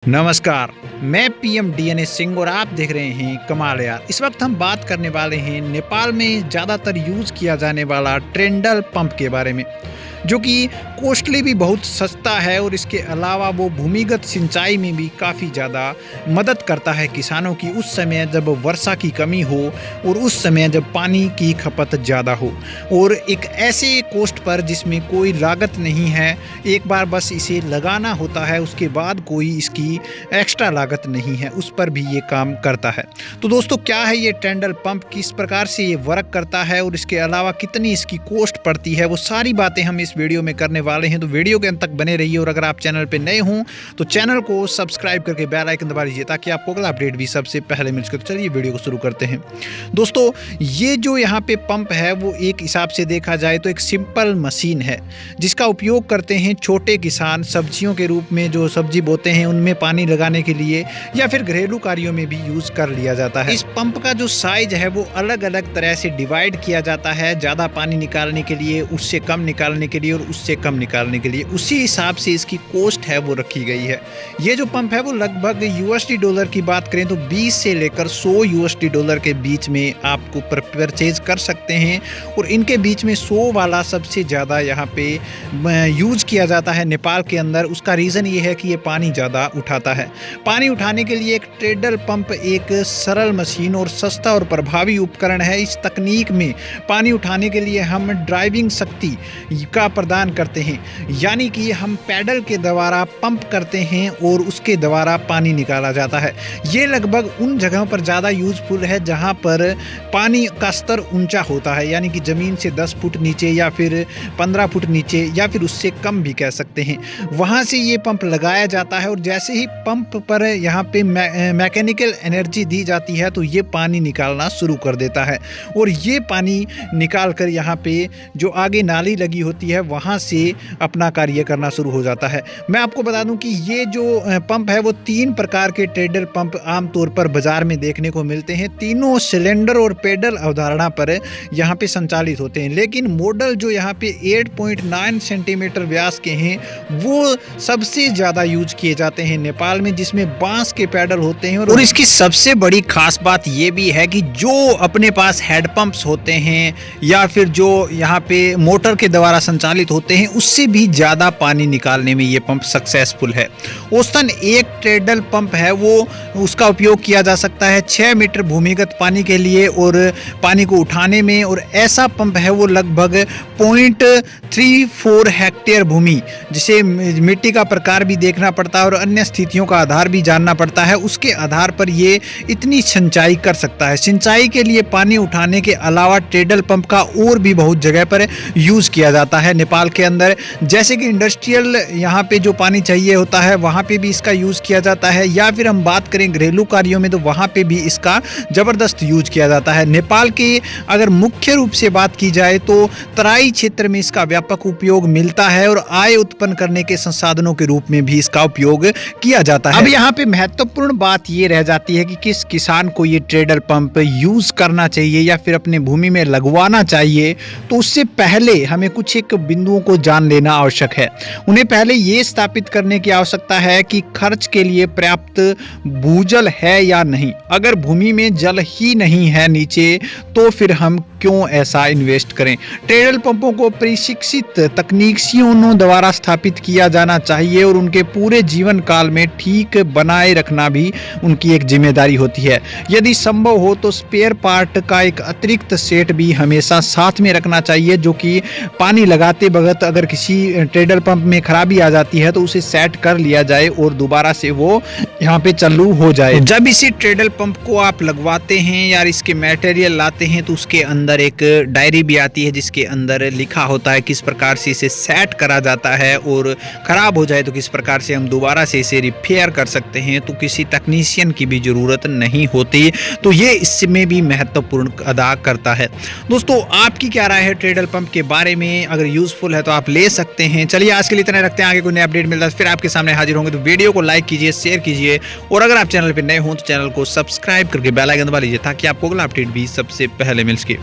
नमस्कार, मैं PM DNA Singh और आप देख रहे हैं कमाल यार। इस वक्त हम बात करने वाले हैं नेपाल में ज़्यादातर यूज़ किया जाने वाला ट्रेंडल पंप के बारे में, जो कि कॉस्टली भी बहुत सस्ता है और इसके अलावा वो भूमिगत सिंचाई में भी काफ़ी ज़्यादा मदद करता है किसानों की उस समय जब वर्षा की कमी हो और उस समय जब पानी की खपत ज़्यादा हो, और एक ऐसे कॉस्ट पर जिसमें कोई लागत नहीं है। एक बार बस इसे लगाना होता है, उसके बाद कोई इसकी एक्स्ट्रा लागत नहीं है, उस पर भी ये काम करता है। तो दोस्तों, क्या है ये ट्रेंडल पंप, किस प्रकार से ये वर्क करता है और इसके अलावा कितनी इसकी कॉस्ट पड़ती है, वो सारी बातें हम इस वीडियो में करने वाले हैं। तो वीडियो के अंत तक बने रहिए और अगर आप चैनल पे नए हों तो चैनल को सब्सक्राइब करके बेल आइकन दबा लीजिए ताकि आपको अगला अपडेट भी सबसे पहले मिल सके। तो चलिए वीडियो को शुरू करते हैं। दोस्तों, ये जो यहाँ पे पंप है वो एक हिसाब से देखा जाए तो एक सिंपल मशीन है जिसका उपयोग करते हैं छोटे किसान सब्जियों के रूप में, जो सब्जी बोते हैं उनमें पानी लगाने के लिए या फिर घरेलू कार्यों में भी यूज कर लिया जाता है। इस पंप का जो साइज है वो अलग अलग तरह से डिवाइड किया जाता है, ज़्यादा पानी निकालने के लिए, उससे कम निकालने के लिए और उससे कम निकालने के लिए। उसी हिसाब से इसकी कॉस्ट है वो रखी गई है। ये जो पंप है वो लगभग यूएसडी डॉलर की बात करें तो 20 से लेकर 100 यूएसडी डॉलर के बीच में आपको परचेज कर सकते हैं, और इनके बीच में 100 वाला सबसे ज़्यादा यहाँ पे यूज किया जाता है नेपाल के अंदर। उसका रीज़न ये है कि ये पानी ज़्यादा उठाता है। पानी उठाने के लिए एक ट्रेडल पंप एक सरल मशीन और सस्ता और प्रभावी उपकरण है। इस तकनीक में पानी उठाने के लिए हम ड्राइविंग शक्ति का प्रदान करते हैं, यानी कि हम पैडल के द्वारा पंप करते हैं और उसके द्वारा पानी निकाला जाता है। ये लगभग उन जगहों पर ज़्यादा यूजफुल है जहां पर पानी का स्तर ऊंचा होता है, यानी कि ज़मीन से 10 फुट नीचे या फिर 15 फुट नीचे या फिर उससे कम भी कह सकते हैं। वहाँ से ये पंप लगाया जाता है और जैसे ही पंप पर यहाँ पे मैकेनिकल एनर्जी दी जाती है तो ये पानी निकालना शुरू कर देता है, और ये पानी निकाल कर यहाँ पे जो आगे नाली लगी होती है वहाँ से अपना कार्य करना शुरू हो जाता है। मैं आपको बता दूं कि ये जो पंप है वो 3 प्रकार के ट्रेडल पंप आमतौर पर बाजार में देखने को मिलते हैं। तीनों सिलेंडर और पेडल अवधारणा पर यहाँ पे संचालित होते हैं, लेकिन मॉडल जो यहाँ पे 8.9 सेंटीमीटर व्यास के हैं वो सबसे ज़्यादा यूज किए जाते हैं नेपाल में, जिसमें बांस के पेडल होते हैं। और इसकी सबसे बड़ी खास बात ये भी है कि जो अपने पास हेडपंप्स होते हैं या फिर जो यहाँ पे मोटर के द्वारा संचालित होते हैं उससे भी ज़्यादा पानी निकालने में ये पंप सक्सेसफुल है। औसतन एक ट्रेडल पंप है वो उसका उपयोग किया जा सकता है 6 मीटर भूमिगत पानी के लिए और पानी को उठाने में, और ऐसा पंप है वो लगभग 0.34 हेक्टेयर भूमि, जिसे मिट्टी का प्रकार भी देखना पड़ता है और अन्य स्थितियों का आधार भी जानना पड़ता है, उसके आधार पर ये इतनी सिंचाई कर सकता है। सिंचाई के लिए पानी उठाने के अलावा ट्रेडल पंप का और भी बहुत जगह पर यूज़ किया जाता है नेपाल के अंदर, जैसे कि इंडस्ट्रियल यहाँ पे जो पानी चाहिए होता है वहाँ पे भी इसका यूज़ किया जाता है, या फिर हम बात करें घरेलू कार्यों में तो वहाँ पे भी इसका ज़बरदस्त यूज किया जाता है। नेपाल की अगर मुख्य रूप से बात की जाए तो तराई क्षेत्र में इसका व्यापक उपयोग मिलता है और आय उत्पन्न करने के संसाधनों के रूप में भी इसका उपयोग किया जाता है। अब यहाँ पे महत्वपूर्ण बात ये रह जाती है कि किस किसान को ये ट्रेडल पंप यूज करना चाहिए या फिर अपने भूमि में लगवाना चाहिए। तो उससे पहले हमें कुछ एक बिंदुओं को जान लेना आवश्यक है। उन्हें पहले ये स्थापित करने की आवश्यकता है कि खर्च के लिए पर्याप्त भूजल है या नहीं। अगर भूमि में जल ही नहीं है नीचे तो फिर हम क्यों ऐसा इन्वेस्ट करें। ट्रेडल पंपों को प्रशिक्षित तकनीशियनों द्वारा स्थापित किया जाना चाहिए और उनके पूरे जीवन काल में ठीक बनाए रखना भी उनकी एक जिम्मेदारी होती है। यदि संभव हो तो स्पेयर पार्ट का एक अतिरिक्त सेट भी हमेशा साथ में रखना चाहिए, जो कि पानी लगाते वक्त अगर किसी ट्रेडल पंप में खराबी आ जाती है तो उसे सेट कर लिया जाए और दोबारा से वो यहाँ पे चालू हो जाए। जब इसी ट्रेडल पंप को आप लगवाते हैं या इसके मटेरियल लाते हैं तो उसके अंदर एक डायरी भी आती है जिसके अंदर लिखा होता है किस प्रकार से इसे सेट करा जाता है, और खराब हो जाए तो किस प्रकार से हम दोबारा से इसे रिपेयर कर सकते हैं। तो किसी टेक्नीशियन की भी जरूरत नहीं होती, तो ये इसमें भी महत्वपूर्ण अदा करता है। दोस्तों, आपकी क्या राय है ट्रेडल पंप के बारे में? अगर यूजफुल है तो आप ले सकते हैं। चलिए आज के लिए इतना रखते हैं, आगे कोई नया अपडेट मिलता है फिर आपके सामने हाजिर होंगे। तो वीडियो को लाइक कीजिए, शेयर कीजिए, और अगर आप चैनल पर नए हों तो चैनल को सब्सक्राइब करके बेल आइकन दबा लीजिए ताकि आपको अगला अपडेट भी सबसे पहले मिल सके।